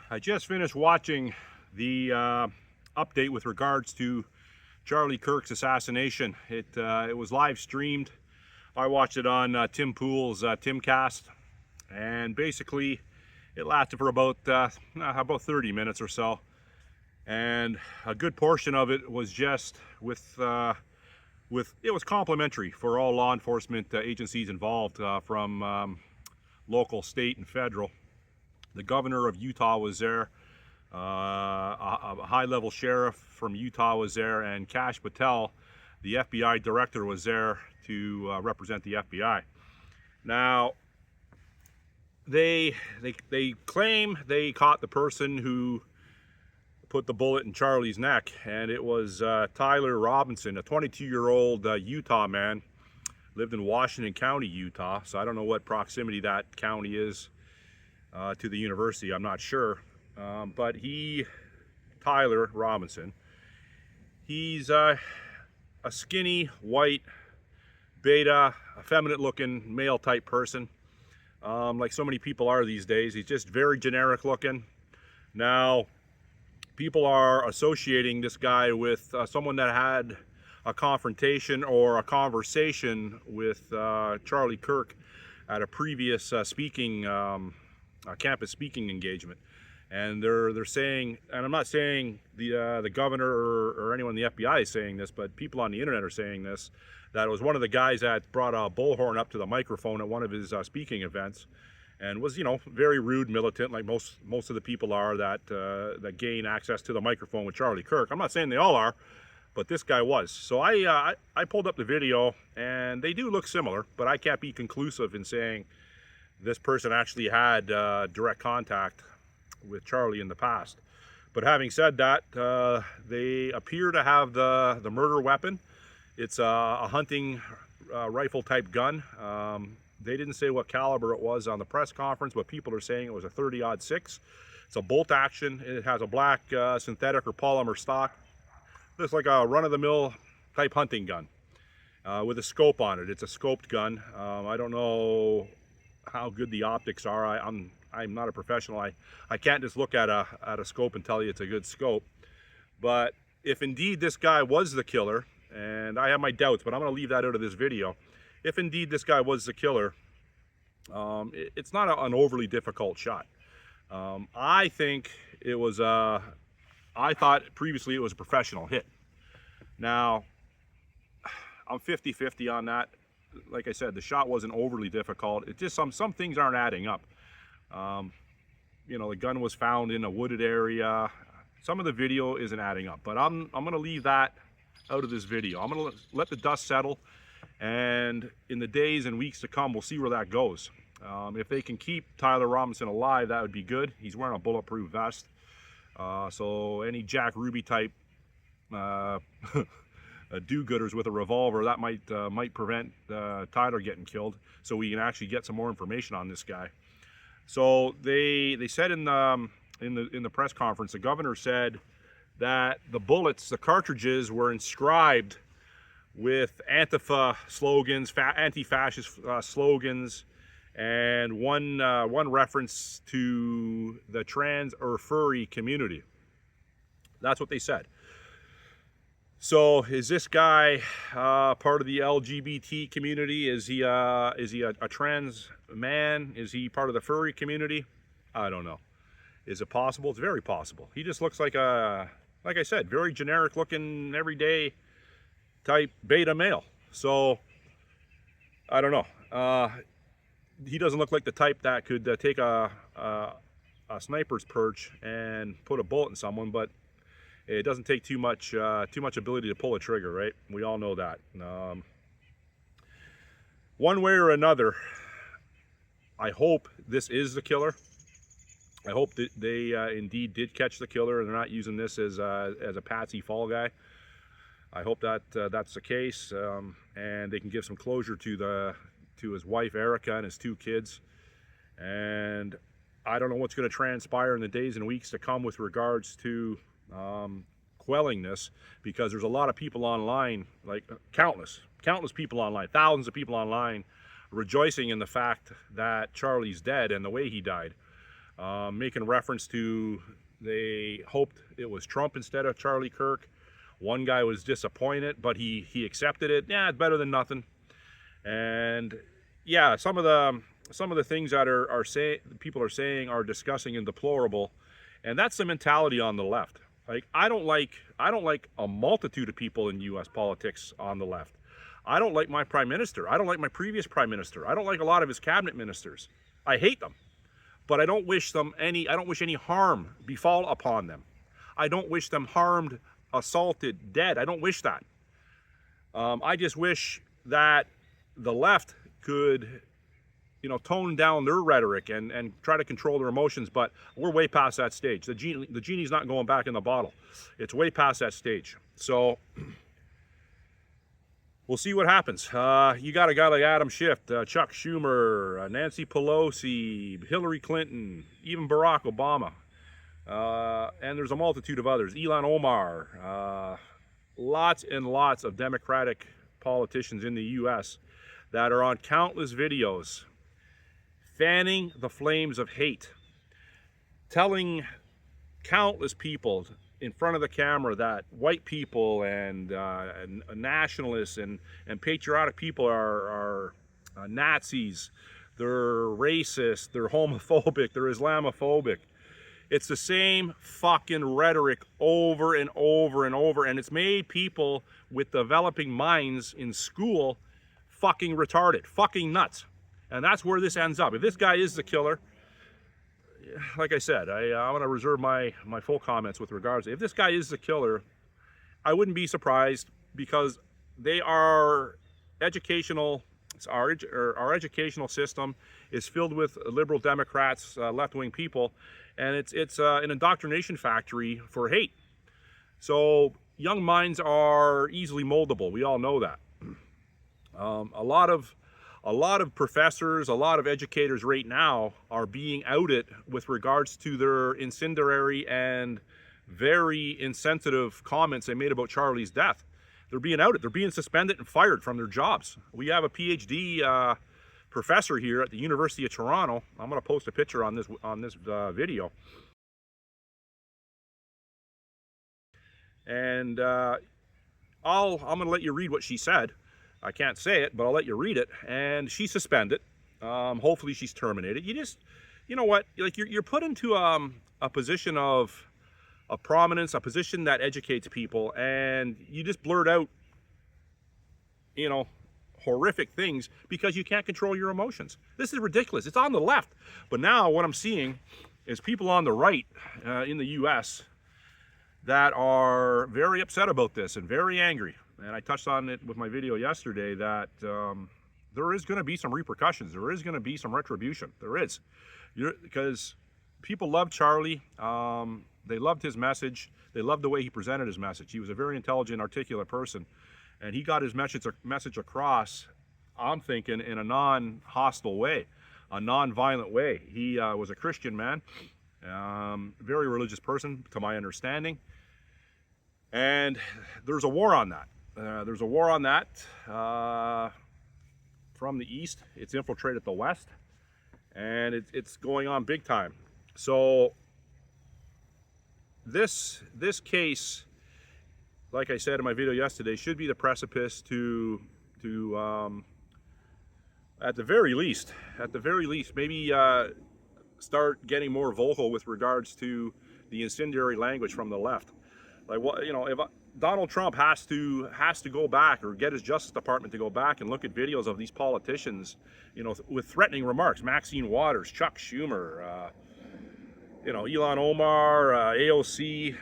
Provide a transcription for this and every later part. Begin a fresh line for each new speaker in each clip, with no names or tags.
I just finished watching the update with regards to Charlie Kirk's assassination. It was live streamed. I watched it on Tim Pool's Timcast, and basically it lasted for about 30 minutes or so. And a good portion of it was just it was complimentary for all law enforcement agencies involved, from local, state, and federal. The governor of Utah was there, a high-level sheriff from Utah was there, and Kash Patel, the FBI director, was there to represent the FBI. Now, they claim they caught the person who put the bullet in Charlie's neck, and it was Tyler Robinson, a 22-year-old Utah man, lived in Washington County, Utah. So I don't know what proximity that county is to the university. I'm not sure, but Tyler Robinson, he's a skinny, white, beta, effeminate-looking male-type person, like so many people are these days. He's just very generic-looking. Now, people are associating this guy with someone that had a confrontation or a conversation with Charlie Kirk at a previous campus speaking engagement. And they're saying, and I'm not saying the governor or anyone in the FBI is saying this, but people on the internet are saying this, that it was one of the guys that brought a bullhorn up to the microphone at one of his speaking events, and was, very rude, militant, like most of the people are that gain access to the microphone with Charlie Kirk. I'm not saying they all are, but this guy was. So I pulled up the video, and they do look similar, but I can't be conclusive in saying this person actually had direct contact with Charlie in the past. But having said that, they appear to have the murder weapon. It's a hunting rifle type gun. They didn't say what caliber it was on the press conference, but people are saying it was a 30-06. It's a bolt action. It has a black synthetic or polymer stock. Looks like a run-of-the-mill type hunting gun with a scope on it. It's a scoped gun. I don't know how good the optics are. I'm not a professional. I can't just look at a scope and tell you it's a good scope. But if indeed this guy was the killer, and I have my doubts, but I'm going to leave that out of this video. If indeed this guy was the killer, it's not an overly difficult shot. I think it was I thought previously it was a professional hit. Now, I'm 50-50 on that. Like I said, the shot wasn't overly difficult. It just some things aren't adding up. The gun was found in a wooded area. Some of the video isn't adding up, but I'm going to leave that out of this video. I'm going to let the dust settle, and in the days and weeks to come, we'll see where that goes. If they can keep Tyler Robinson alive, that would be good. He's wearing a bulletproof vest, so any Jack Ruby type do-gooders with a revolver, that might prevent Tyler getting killed, so we can actually get some more information on this guy. So they said in the press conference, the governor said that the bullets, the cartridges, were inscribed with Antifa slogans, anti-fascist slogans, and one reference to the trans or furry community. That's what they said. So is this guy part of the LGBT community? Is he a trans man? Is he part of the furry community? I don't know. Is it possible? It's very possible. He just looks like I said, very generic looking, everyday type beta male. So I don't know. He doesn't look like the type that could take a sniper's perch and put a bullet in someone, but it doesn't take too much ability to pull a trigger, right? We all know that. One way or another, I hope this is the killer. I hope that they indeed did catch the killer, and they're not using this as a patsy fall guy. I hope that that's the case, and they can give some closure to his wife Erica and his 2 kids. And I don't know what's going to transpire in the days and weeks to come with regards to quelling this, because there's a lot of people online, like countless people online, thousands of people online, rejoicing in the fact that Charlie's dead and the way he died. making reference to they hoped it was Trump instead of Charlie Kirk. One guy was disappointed, but he accepted it. Yeah, it's better than nothing. And yeah, some of the things that people are saying are disgusting and deplorable, and that's the mentality on the left. Like I don't like a multitude of people in U.S. politics on the left. I don't like my prime minister. I don't like my previous prime minister. I don't like a lot of his cabinet ministers. I hate them, but I don't wish any harm befall upon them. I don't wish them harmed, assaulted, dead. I don't wish that. I just wish that the left could, tone down their rhetoric and try to control their emotions, but we're way past that stage. The genie's not going back in the bottle. It's way past that stage. So we'll see what happens. You got a guy like Adam Schiff, Chuck Schumer, Nancy Pelosi, Hillary Clinton, even Barack Obama. And there's a multitude of others. Ilhan Omar. Lots and lots of Democratic politicians in the U.S. that are on countless videos fanning the flames of hate, telling countless people in front of the camera that white people and nationalists and patriotic people are Nazis, they're racist, they're homophobic, they're Islamophobic. It's the same fucking rhetoric over and over and over, and it's made people with developing minds in school fucking retarded, fucking nuts. And that's where this ends up. If this guy is the killer, like I said, I want to reserve my full comments with regards to if this guy is the killer. I wouldn't be surprised because they are educational. Our educational system is filled with liberal Democrats, left-wing people, and it's an indoctrination factory for hate. So young minds are easily moldable. We all know that. A lot of professors, a lot of educators right now are being outed with regards to their incendiary and very insensitive comments they made about Charlie's death. They're being outed. They're being suspended and fired from their jobs. We have a PhD professor here at the University of Toronto. I'm going to post a picture on this video. And I'm going to let you read what she said. I can't say it, but I'll let you read it. And she's suspended. Hopefully she's terminated. You know what? Like you're put into a position of prominence, a position that educates people, and you just blurt out, horrific things because you can't control your emotions. This is ridiculous. It's on the left. But now what I'm seeing is people on the right in the U.S. that are very upset about this and very angry. And I touched on it with my video yesterday that there is going to be some repercussions. There is going to be some retribution. There is. Because people love Charlie. They loved his message. They loved the way he presented his message. He was a very intelligent, articulate person. And he got his message across, I'm thinking, in a non-hostile way, a non-violent way. He was a Christian man, very religious person, to my understanding. And there's a war on that. There's a war on that from the east. It's infiltrated the west, and it's going on big time. So this case, like I said in my video yesterday, should be the precipice to at the very least, maybe start getting more vocal with regards to the incendiary language from the left. Like, what, if Donald Trump has to go back or get his Justice Department to go back and look at videos of these politicians, with threatening remarks, Maxine Waters, Chuck Schumer, Ilhan Omar, AOC,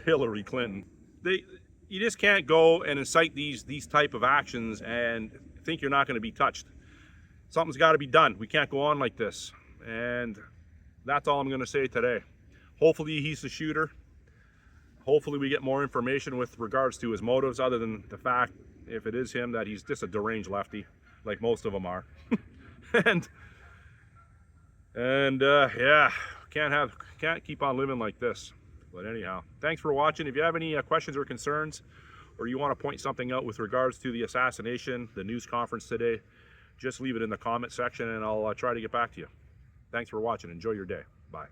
Hillary Clinton. You just can't go and incite these type of actions and think you're not going to be touched. Something's got to be done. We can't go on like this. And that's all I'm going to say today. Hopefully he's the shooter. Hopefully we get more information with regards to his motives, other than the fact, if it is him, that he's just a deranged lefty, like most of them are. and yeah, can't keep on living like this. But anyhow, thanks for watching. If you have any questions or concerns, or you want to point something out with regards to the assassination, the news conference today, just leave it in the comment section and I'll try to get back to you. Thanks for watching. Enjoy your day. Bye.